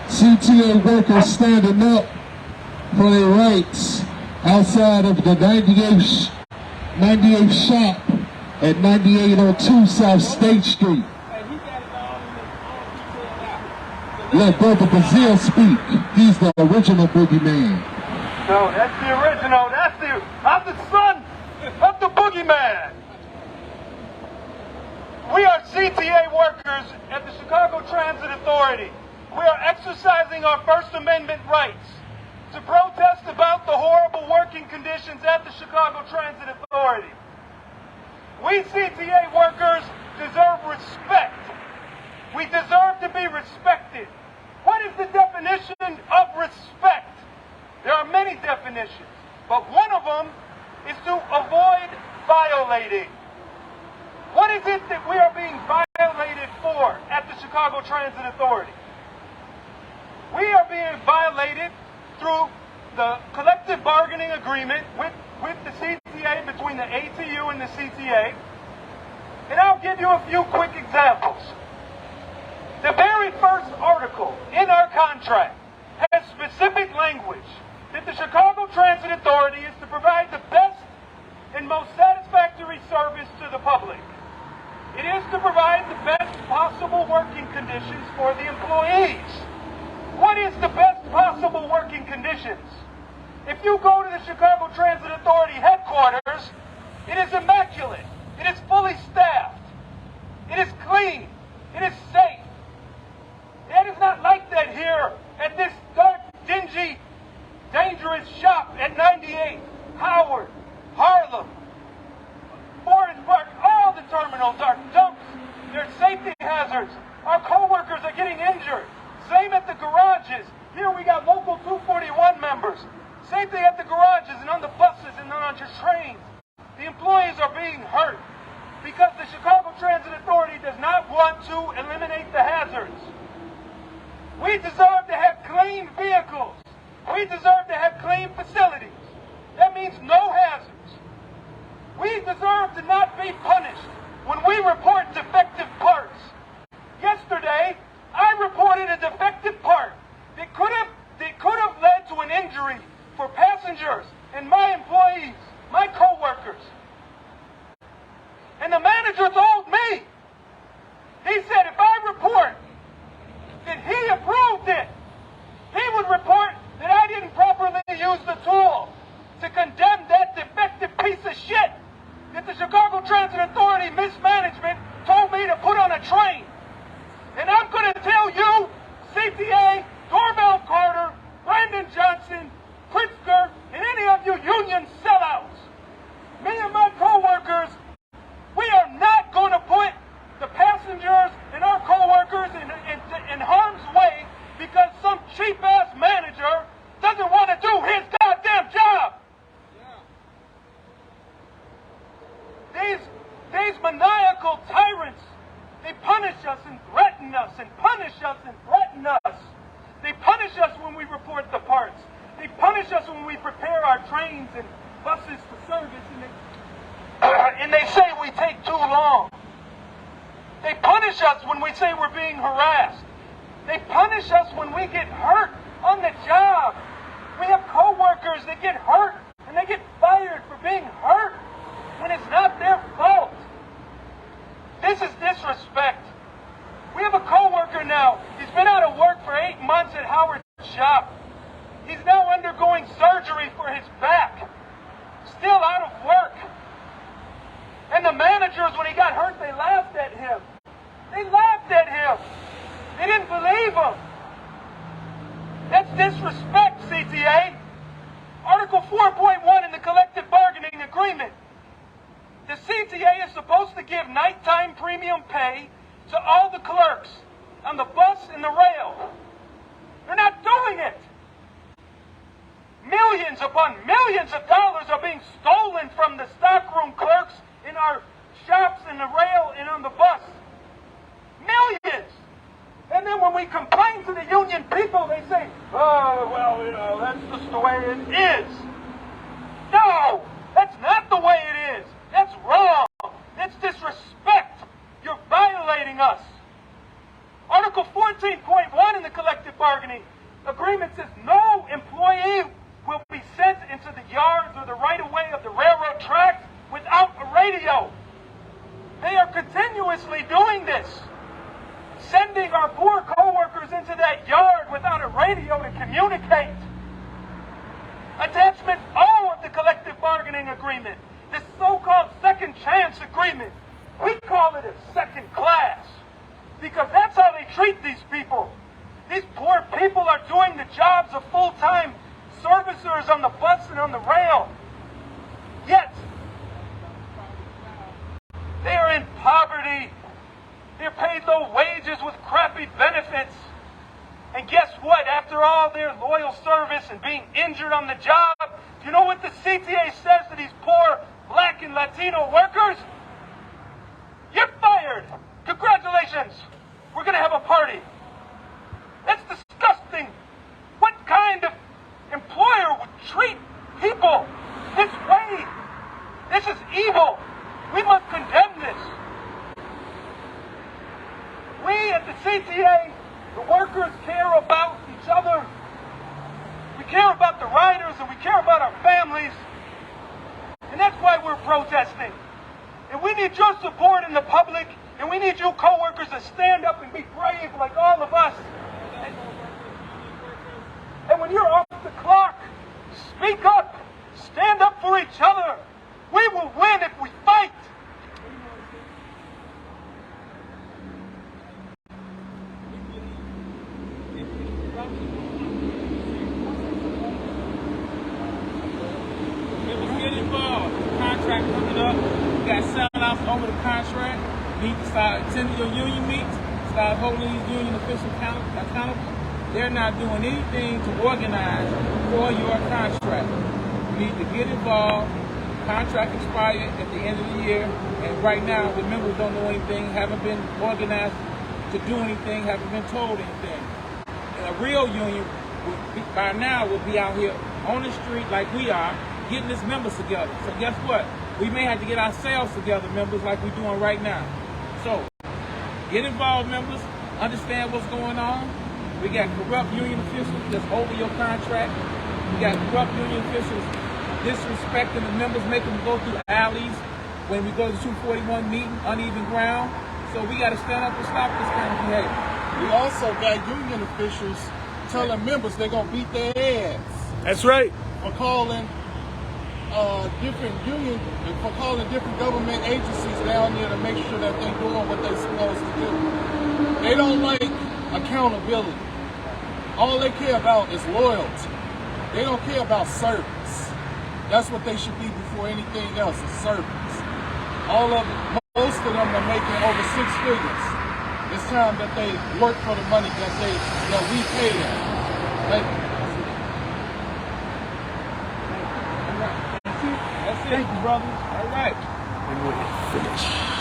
CTA workers standing up for their rights outside of the 98th shop at 9802 South State Street. Let Brother Brazil speak. He's the original boogeyman. No, that's the original. I'm the son of the boogeyman. We are CTA workers at the Chicago Transit Authority. We are exercising our First Amendment rights to protest about the horrible working conditions at the Chicago Transit Authority. We CTA workers deserve respect. We deserve to be respected. What is the definition of respect? There are many definitions, but one of them is to avoid violating. What is it that we are being violated for at the Chicago Transit Authority? We are being violated through the collective bargaining agreement with the CTA, between the ATU and the CTA. And I'll give you a few quick examples. The very first article in our contract has specific language that the Chicago Transit Authority is to provide the best and most satisfactory service to the public. It is to provide the best possible working conditions for the employees. What is the best possible working conditions? If you go to the Chicago Transit Authority headquarters, it is immaculate. It is fully staffed. It is clean. It is safe. It is not like that here at this dark, dingy, dangerous shop at 98, Howard, Harlem, Forest Park. All the terminals are dumps. There's safety hazards. Our co-workers are getting injured. Same at the garages. Here we got local 241 members. Safety at the garages and on the buses and on your trains. The employees are being hurt because the Chicago Transit Authority does not want to eliminate the hazards. We deserve to have clean vehicles. We deserve to have clean facilities. That means no hazards. We deserve to not be punished when we report defective parts. Yesterday, I reported a defective part that could have led to an injury for passengers and my employees, my co-workers. And the manager told me, he said if I report that he approved it, he would report that I didn't properly use the tool to condemn that defective piece of shit that the Chicago Transit Authority mismanagement told me to put on a train. And I'm going to tell you, CTA, Doorbell Carter, Brandon Johnson, Pritzker, and any of you union sellouts, me and my co-workers, we are not going to put the passengers and our co-workers in harm's way because some cheap-ass manager doesn't want to do his goddamn job. These maniacal tyrants, they punish us and threaten us and punish us and threaten us. They punish us when we report the parts. They punish us when we prepare our trains and buses for service, and they say we take too long. They punish us when we say we're being harassed. They punish us when we get hurt on the job. We have co-workers that get hurt and they get fired for being hurt when it's not their fault. This is disrespect. We have a co-worker now. He's been out of work for 8 months at Howard's shop. He's now undergoing surgery for his back. Still out of work. And the managers, when he got hurt, they laughed at him. They laughed at him. They didn't believe him. That's disrespect, CTA. Article 4.1 in the collective bargaining agreement. The CTA is supposed to give nighttime premium pay to all the clerks on the bus and the rail. They're not doing it. Millions upon millions of dollars are being stolen from the stockroom clerks in our shops and the rail and on the bus. Millions. And then when we complain to the union people, they say, oh, well, that's just the way it is. No, that's not the way it is. That's wrong. That's disrespect. You're violating us. doing this? Sending our poor co-workers into that yard without a radio to communicate. Attachment O of the collective bargaining agreement, this so-called second chance agreement. We call it a second class because that's how they treat these people. These poor people are doing the jobs of full-time servicers on the bus and on the rail. Yet, they are in poverty. They're paid low wages with crappy benefits. And guess what? After all their loyal service and being injured on the job, do you know what the CTA says to these poor Black and Latino workers? You're fired. Congratulations. We're going to have a party. That's disgusting. What kind of employer would treat people this way? This is evil. We must condemn this. We at the CTA, the workers, care about each other. We care about the riders and we care about our families. And that's why we're protesting. And we need your support in the public, and we need you co-workers to stand up and be brave like all of us. And when you're off the clock, speak up, stand up for each other. We will win if we fight. Get involved. Contract coming up. We got sign-offs over the contract. You need to start attending your union meetings. Start holding these union officials accountable. They're not doing anything to organize for your contract. You need to get involved. Contract expired at the end of the year, and right now the members don't know anything, haven't been organized to do anything, haven't been told anything. And a real union by now would be out here on the street like we are, getting its members together. So guess what? We may have to get ourselves together, members, like we're doing right now. So get involved, members. Understand what's going on. We got corrupt union officials that's over your contract. We got corrupt union officials disrespecting the members, making them go through alleys when we go to 241 meeting, uneven ground. So we got to stand up and stop this kind of behavior. We also got union officials telling members they're going to beat their ass. That's right. For calling different government agencies down there to make sure that they're doing what they're supposed to do. They don't like accountability. All they care about is loyalty. They don't care about service. That's what they should be before anything else, is service. Most of them are making over 6 figures. It's time that they work for the money that we pay them. That's it, brother. All right. Finish.